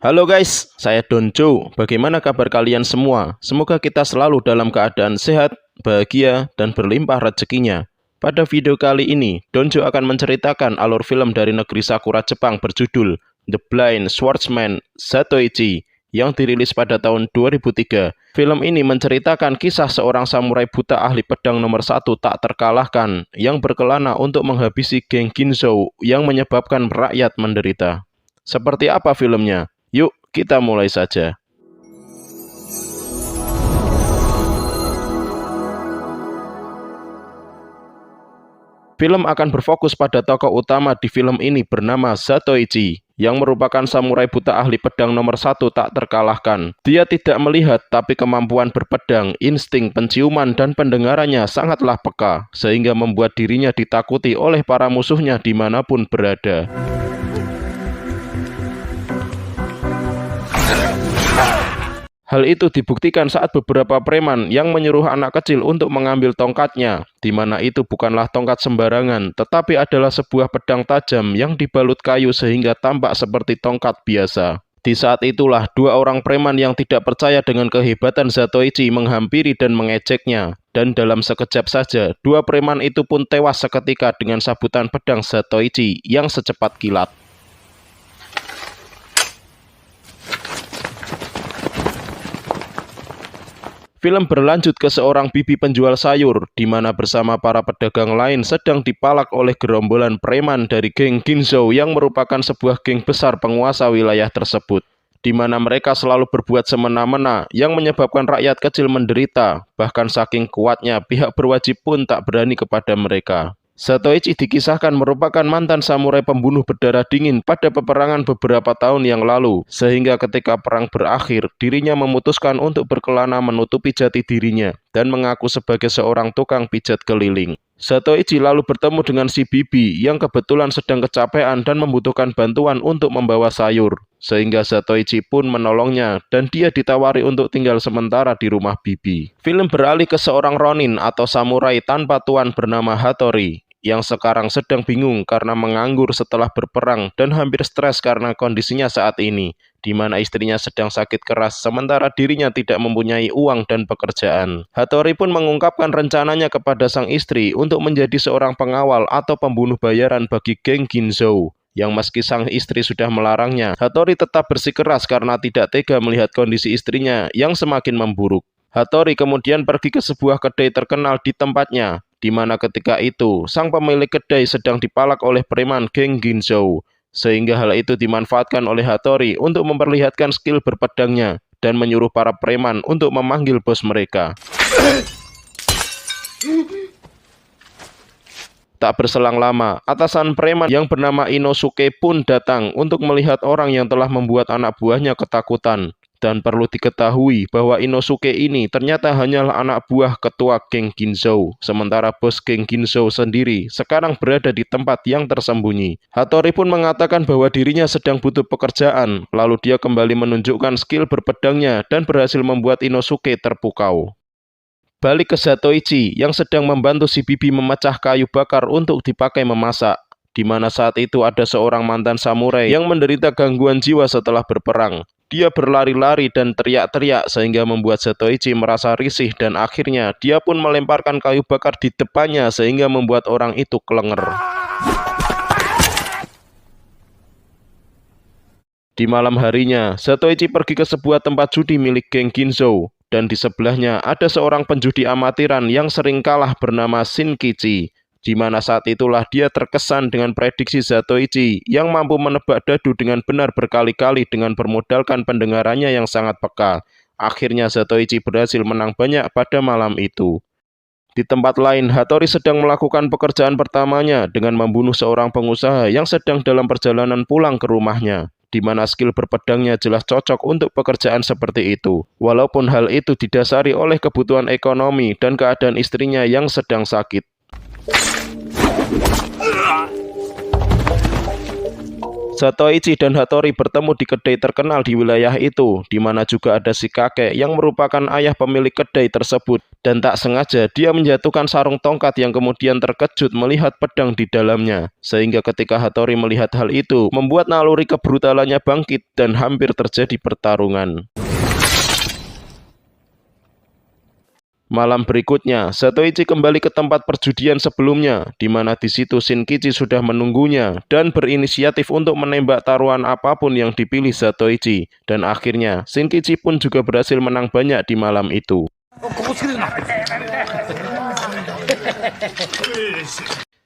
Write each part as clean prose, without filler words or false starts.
Halo guys, saya Donjo. Bagaimana kabar kalian semua? Semoga kita selalu dalam keadaan sehat, bahagia, dan berlimpah rezekinya. Pada video kali ini, Donjo akan menceritakan alur film dari negeri Sakura Jepang berjudul The Blind Swordsman Zatoichi yang dirilis pada tahun 2003. Film ini menceritakan kisah seorang samurai buta ahli pedang nomor 1 tak terkalahkan yang berkelana untuk menghabisi geng Ginzou yang menyebabkan rakyat menderita. Seperti apa filmnya? Yuk, kita mulai saja. Film akan berfokus pada tokoh utama di film ini bernama Zatoichi, yang merupakan samurai buta ahli pedang nomor 1 tak terkalahkan. Dia tidak melihat, tapi kemampuan berpedang, insting, penciuman, dan pendengarannya sangatlah peka, sehingga membuat dirinya ditakuti oleh para musuhnya dimanapun berada. Hal itu dibuktikan saat beberapa preman yang menyuruh anak kecil untuk mengambil tongkatnya, di mana itu bukanlah tongkat sembarangan, tetapi adalah sebuah pedang tajam yang dibalut kayu sehingga tampak seperti tongkat biasa. Di saat itulah dua orang preman yang tidak percaya dengan kehebatan Zatoichi menghampiri dan mengejeknya. Dan dalam sekejap saja, dua preman itu pun tewas seketika dengan sabutan pedang Zatoichi yang secepat kilat. Film berlanjut ke seorang bibi penjual sayur, di mana bersama para pedagang lain sedang dipalak oleh gerombolan preman dari geng Ginzou yang merupakan sebuah geng besar penguasa wilayah tersebut, di mana mereka selalu berbuat semena-mena yang menyebabkan rakyat kecil menderita, bahkan saking kuatnya pihak berwajib pun tak berani kepada mereka. Zatoichi dikisahkan merupakan mantan samurai pembunuh berdarah dingin pada peperangan beberapa tahun yang lalu, sehingga ketika perang berakhir, dirinya memutuskan untuk berkelana menutupi jati dirinya dan mengaku sebagai seorang tukang pijat keliling. Zatoichi lalu bertemu dengan si bibi yang kebetulan sedang kecapean dan membutuhkan bantuan untuk membawa sayur, sehingga Zatoichi pun menolongnya dan dia ditawari untuk tinggal sementara di rumah bibi. Film beralih ke seorang ronin atau samurai tanpa tuan bernama Hattori, yang sekarang sedang bingung karena menganggur setelah berperang dan hampir stres karena kondisinya saat ini, di mana istrinya sedang sakit keras sementara dirinya tidak mempunyai uang dan pekerjaan. Hattori pun mengungkapkan rencananya kepada sang istri untuk menjadi seorang pengawal atau pembunuh bayaran bagi geng Ginzou. Yang meski sang istri sudah melarangnya, Hattori tetap bersikeras karena tidak tega melihat kondisi istrinya yang semakin memburuk. Hattori kemudian pergi ke sebuah kedai terkenal di tempatnya, di mana ketika itu sang pemilik kedai sedang dipalak oleh preman geng Ginzou, sehingga hal itu dimanfaatkan oleh Hattori untuk memperlihatkan skill berpedangnya dan menyuruh para preman untuk memanggil bos mereka. Tak berselang lama, atasan preman yang bernama Inosuke pun datang untuk melihat orang yang telah membuat anak buahnya ketakutan. Dan perlu diketahui bahwa Inosuke ini ternyata hanyalah anak buah ketua geng Ginzou, sementara bos geng Ginzou sendiri sekarang berada di tempat yang tersembunyi. Hattori pun mengatakan bahwa dirinya sedang butuh pekerjaan, lalu dia kembali menunjukkan skill berpedangnya dan berhasil membuat Inosuke terpukau. Balik ke Zatoichi yang sedang membantu si bibi memecah kayu bakar untuk dipakai memasak, di mana saat itu ada seorang mantan samurai yang menderita gangguan jiwa setelah berperang. Dia berlari-lari dan teriak-teriak sehingga membuat Zatoichi merasa risih dan akhirnya dia pun melemparkan kayu bakar di depannya sehingga membuat orang itu kelenger. Di malam harinya, Zatoichi pergi ke sebuah tempat judi milik geng Ginzou dan di sebelahnya ada seorang penjudi amatiran yang sering kalah bernama Shinkichi. Di mana saat itulah dia terkesan dengan prediksi Zatoichi yang mampu menebak dadu dengan benar berkali-kali dengan bermodalkan pendengarannya yang sangat peka. Akhirnya Zatoichi berhasil menang banyak pada malam itu. Di tempat lain, Hattori sedang melakukan pekerjaan pertamanya dengan membunuh seorang pengusaha yang sedang dalam perjalanan pulang ke rumahnya, di mana skill berpedangnya jelas cocok untuk pekerjaan seperti itu. Walaupun hal itu didasari oleh kebutuhan ekonomi dan keadaan istrinya yang sedang sakit. Zatoichi dan Hattori bertemu di kedai terkenal di wilayah itu, di mana juga ada si kakek yang merupakan ayah pemilik kedai tersebut. Dan tak sengaja dia menjatuhkan sarung tongkat yang kemudian terkejut melihat pedang di dalamnya. Sehingga ketika Hattori melihat hal itu, membuat naluri kebrutalannya bangkit dan hampir terjadi pertarungan. Malam berikutnya, Zatoichi kembali ke tempat perjudian sebelumnya, di mana di situ Shinkichi sudah menunggunya dan berinisiatif untuk menembak taruhan apapun yang dipilih Zatoichi. Dan akhirnya, Shinkichi pun juga berhasil menang banyak di malam itu.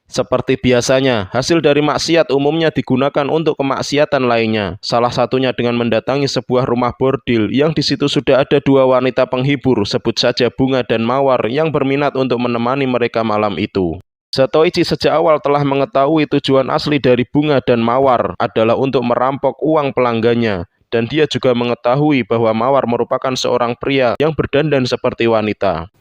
Seperti biasanya, hasil dari maksiat umumnya digunakan untuk kemaksiatan lainnya. Salah satunya dengan mendatangi sebuah rumah bordil yang di situ sudah ada dua wanita penghibur, sebut saja Bunga dan Mawar, yang berminat untuk menemani mereka malam itu. Zatoichi sejak awal telah mengetahui tujuan asli dari Bunga dan Mawar adalah untuk merampok uang pelanggannya. Dan dia juga mengetahui bahwa Mawar merupakan seorang pria yang berdandan seperti wanita.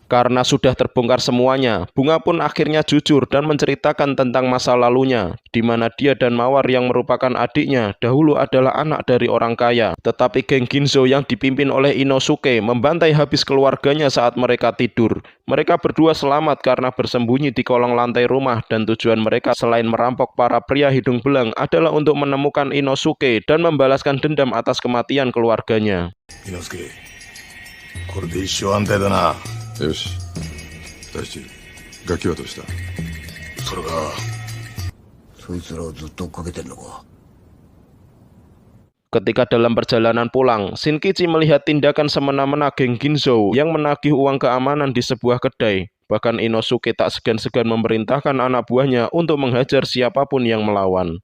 Karena sudah terbongkar semuanya, Bunga pun akhirnya jujur dan menceritakan tentang masa lalunya, di mana dia dan Mawar yang merupakan adiknya dahulu adalah anak dari orang kaya. Tetapi geng Ginzo yang dipimpin oleh Inosuke membantai habis keluarganya saat mereka tidur. Mereka berdua selamat karena bersembunyi di kolong lantai rumah, dan tujuan mereka selain merampok para pria hidung belang adalah untuk menemukan Inosuke dan membalaskan dendam atas kematian keluarganya. Inosuke, これで一生安泰だな。よし、大地、ガキはどうした？それが、そいつらをずっと追っかけてんのか。 Ketika dalam perjalanan pulang, Shinkichi melihat tindakan semena-mena geng Ginzo yang menagih uang keamanan di sebuah kedai. Bahkan Inosuke tak segan-segan memerintahkan anak buahnya untuk menghajar siapapun yang melawan.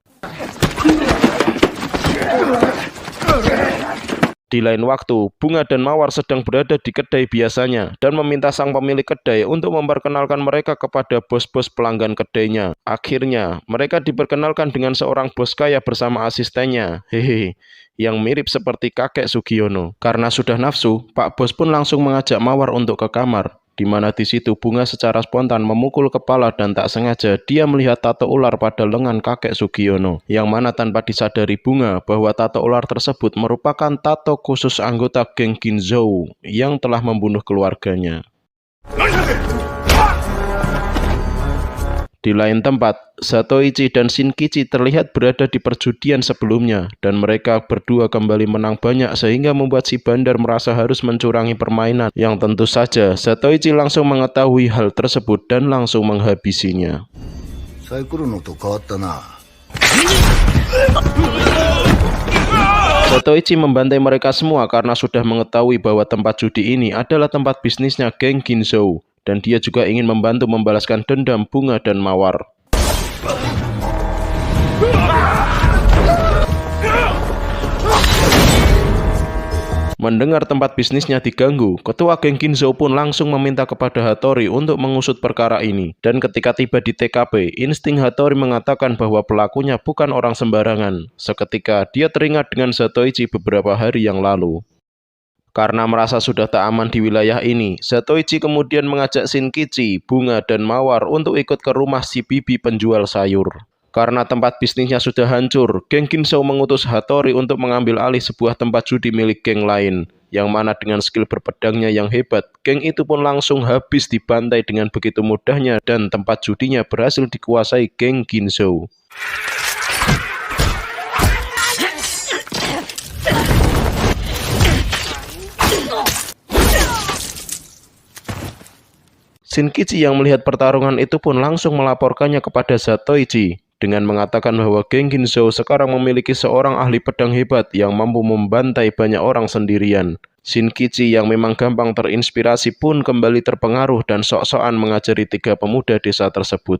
Di lain waktu, Bunga dan Mawar sedang berada di kedai biasanya dan meminta sang pemilik kedai untuk memperkenalkan mereka kepada bos-bos pelanggan kedainya. Akhirnya, mereka diperkenalkan dengan seorang bos kaya bersama asistennya, yang mirip seperti kakek Sugiono. Karena sudah nafsu, Pak Bos pun langsung mengajak Mawar untuk ke kamar, di mana di situ Bunga secara spontan memukul kepala dan tak sengaja dia melihat tato ular pada lengan kakek Sugiono, yang mana tanpa disadari Bunga bahwa tato ular tersebut merupakan tato khusus anggota geng Ginzo yang telah membunuh keluarganya. Di lain tempat, Zatoichi dan Shinkichi terlihat berada di perjudian sebelumnya, dan mereka berdua kembali menang banyak sehingga membuat si bandar merasa harus mencurangi permainan, yang tentu saja Zatoichi langsung mengetahui hal tersebut dan langsung menghabisinya. Zatoichi membantai mereka semua karena sudah mengetahui bahwa tempat judi ini adalah tempat bisnisnya geng Ginzo. Dan dia juga ingin membantu membalaskan dendam Bunga dan Mawar. Mendengar tempat bisnisnya diganggu, ketua geng Ginzo pun langsung meminta kepada Hattori untuk mengusut perkara ini. Dan ketika tiba di TKP, insting Hattori mengatakan bahwa pelakunya bukan orang sembarangan. Seketika dia teringat dengan Zatoichi beberapa hari yang lalu. Karena merasa sudah tak aman di wilayah ini, Zatoichi kemudian mengajak Shinkichi, Bunga, dan Mawar untuk ikut ke rumah si bibi penjual sayur. Karena tempat bisnisnya sudah hancur, geng Ginzo mengutus Hattori untuk mengambil alih sebuah tempat judi milik geng lain, yang mana dengan skill berpedangnya yang hebat, geng itu pun langsung habis dibantai dengan begitu mudahnya dan tempat judinya berhasil dikuasai geng Ginzo. Shinkichi yang melihat pertarungan itu pun langsung melaporkannya kepada Zatoichi dengan mengatakan bahwa geng Ginzo sekarang memiliki seorang ahli pedang hebat yang mampu membantai banyak orang sendirian. Shinkichi yang memang gampang terinspirasi pun kembali terpengaruh dan sok-sokan mengajari 3 pemuda desa tersebut.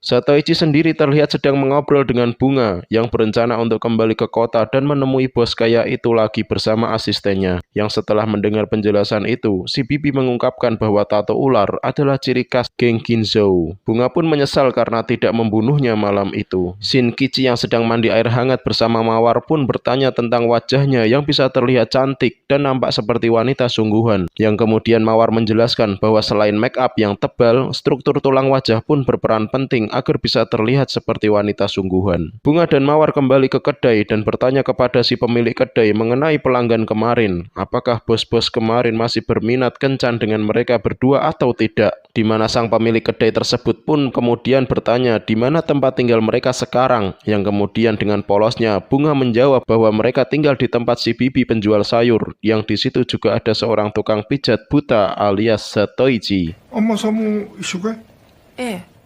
Zatoichi sendiri terlihat sedang mengobrol dengan Bunga yang berencana untuk kembali ke kota dan menemui bos kaya itu lagi bersama asistennya. Yang setelah mendengar penjelasan itu, si Bibi mengungkapkan bahwa tato ular adalah ciri khas geng Ginzou. Bunga pun menyesal karena tidak membunuhnya malam itu. Shinkichi yang sedang mandi air hangat bersama Mawar pun bertanya tentang wajahnya yang bisa terlihat cantik dan nampak seperti wanita sungguhan. Yang kemudian Mawar menjelaskan bahwa selain make up yang tebal, struktur tulang wajah pun berperan penting agar bisa terlihat seperti wanita sungguhan. Bunga dan Mawar kembali ke kedai dan bertanya kepada si pemilik kedai mengenai pelanggan kemarin. Apakah bos-bos kemarin masih berminat kencan dengan mereka berdua atau tidak? Di mana sang pemilik kedai tersebut pun kemudian bertanya di mana tempat tinggal mereka sekarang. Yang kemudian dengan polosnya Bunga menjawab bahwa mereka tinggal di tempat si Bibi penjual sayur. Yang di situ juga ada seorang tukang pijat buta alias Zatoichi. あんまさんも一緒かい？ええ。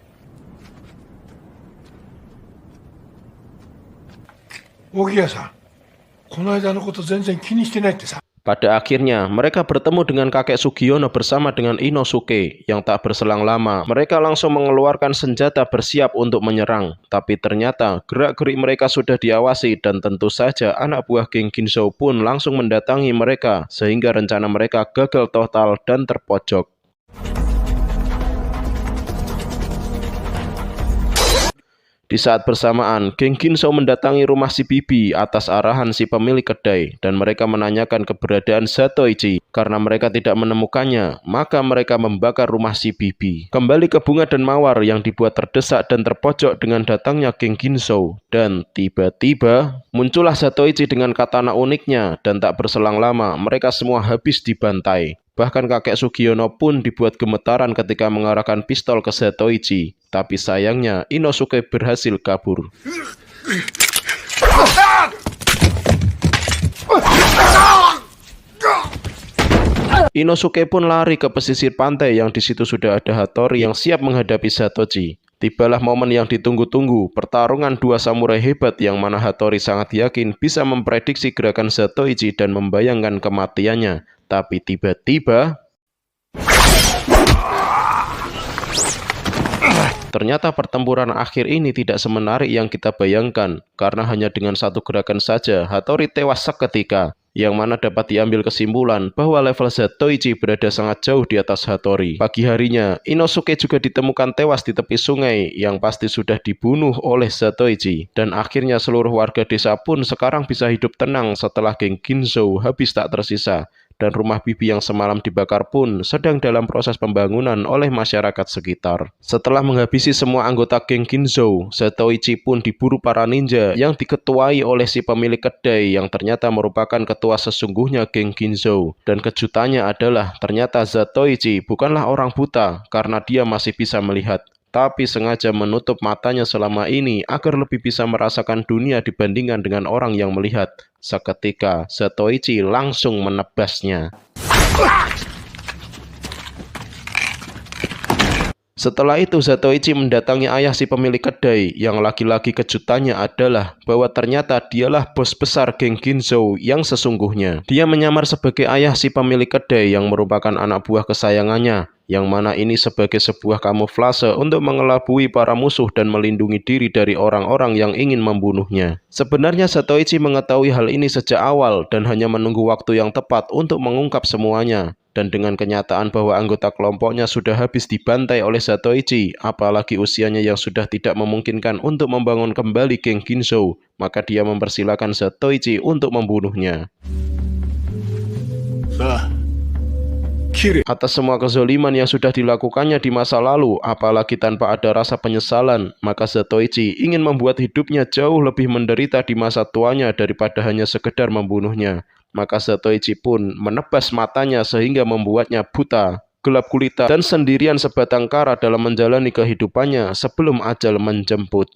荻谷さん、この間のこと全然気にしてないってさ。 Pada akhirnya, mereka bertemu dengan kakek Sugiono bersama dengan Inosuke yang tak berselang lama. Mereka langsung mengeluarkan senjata bersiap untuk menyerang. Tapi ternyata gerak-gerik mereka sudah diawasi dan tentu saja anak buah geng Ginzou pun langsung mendatangi mereka sehingga rencana mereka gagal total dan terpojok. Di saat bersamaan, geng Ginzou mendatangi rumah si Bibi atas arahan si pemilik kedai dan mereka menanyakan keberadaan Zatoichi. Karena mereka tidak menemukannya, maka mereka membakar rumah si Bibi. Kembali ke Bunga dan Mawar yang dibuat terdesak dan terpojok dengan datangnya geng Ginzou. Dan tiba-tiba muncullah Zatoichi dengan katana uniknya dan tak berselang lama mereka semua habis dibantai. Bahkan kakek Sugiono pun dibuat gemetaran ketika mengarahkan pistol ke Zatoichi. Tapi sayangnya Inosuke berhasil kabur. Inosuke pun lari ke pesisir pantai yang di situ sudah ada Hattori yang siap menghadapi Zatoichi. Tibalah momen yang ditunggu-tunggu, pertarungan dua samurai hebat yang mana Hattori sangat yakin bisa memprediksi gerakan Zatoichi dan membayangkan kematiannya. Tapi tiba-tiba ternyata pertempuran akhir ini tidak semenarik yang kita bayangkan, karena hanya dengan satu gerakan saja Hattori tewas seketika, yang mana dapat diambil kesimpulan bahwa level Zatoichi berada sangat jauh di atas Hattori. Pagi harinya, Inosuke juga ditemukan tewas di tepi sungai yang pasti sudah dibunuh oleh Zatoichi. Dan akhirnya seluruh warga desa pun sekarang bisa hidup tenang setelah geng Ginzou habis tak tersisa. Dan rumah Bibi yang semalam dibakar pun sedang dalam proses pembangunan oleh masyarakat sekitar. Setelah menghabisi semua anggota geng Ginzou, Zatoichi pun diburu para ninja yang diketuai oleh si pemilik kedai yang ternyata merupakan ketua sesungguhnya geng Ginzou. Dan kejutannya adalah ternyata Zatoichi bukanlah orang buta karena dia masih bisa melihat, tapi sengaja menutup matanya selama ini agar lebih bisa merasakan dunia dibandingkan dengan orang yang melihat. Seketika, Zatoichi langsung menebasnya. Setelah itu, Zatoichi mendatangi ayah si pemilik kedai, yang lagi-lagi kejutannya adalah bahwa ternyata dialah bos besar geng Ginzou yang sesungguhnya. Dia menyamar sebagai ayah si pemilik kedai yang merupakan anak buah kesayangannya, yang mana ini sebagai sebuah kamuflase untuk mengelabui para musuh dan melindungi diri dari orang-orang yang ingin membunuhnya. Sebenarnya Zatoichi mengetahui hal ini sejak awal dan hanya menunggu waktu yang tepat untuk mengungkap semuanya. Dan dengan kenyataan bahwa anggota kelompoknya sudah habis dibantai oleh Zatoichi, apalagi usianya yang sudah tidak memungkinkan untuk membangun kembali geng Ginzou, maka dia mempersilahkan Zatoichi untuk membunuhnya. Atas semua kezaliman yang sudah dilakukannya di masa lalu, apalagi tanpa ada rasa penyesalan, maka Zatoichi ingin membuat hidupnya jauh lebih menderita di masa tuanya daripada hanya sekedar membunuhnya. Maka Zatoichi pun menebas matanya sehingga membuatnya buta, gelap gulita, dan sendirian sebatang kara dalam menjalani kehidupannya sebelum ajal menjemput.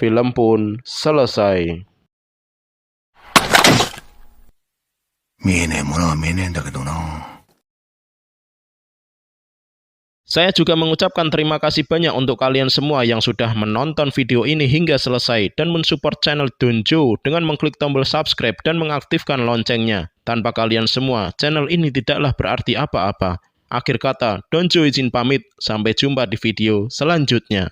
Film pun selesai. 見えねえものは見えねえんだけどな。 Saya juga mengucapkan terima kasih banyak untuk kalian semua yang sudah menonton video ini hingga selesai dan mensupport channel Donjo dengan mengklik tombol subscribe dan mengaktifkan loncengnya. Tanpa kalian semua, channel ini tidaklah berarti apa-apa. Akhir kata, Donjo izin pamit. Sampai jumpa di video selanjutnya.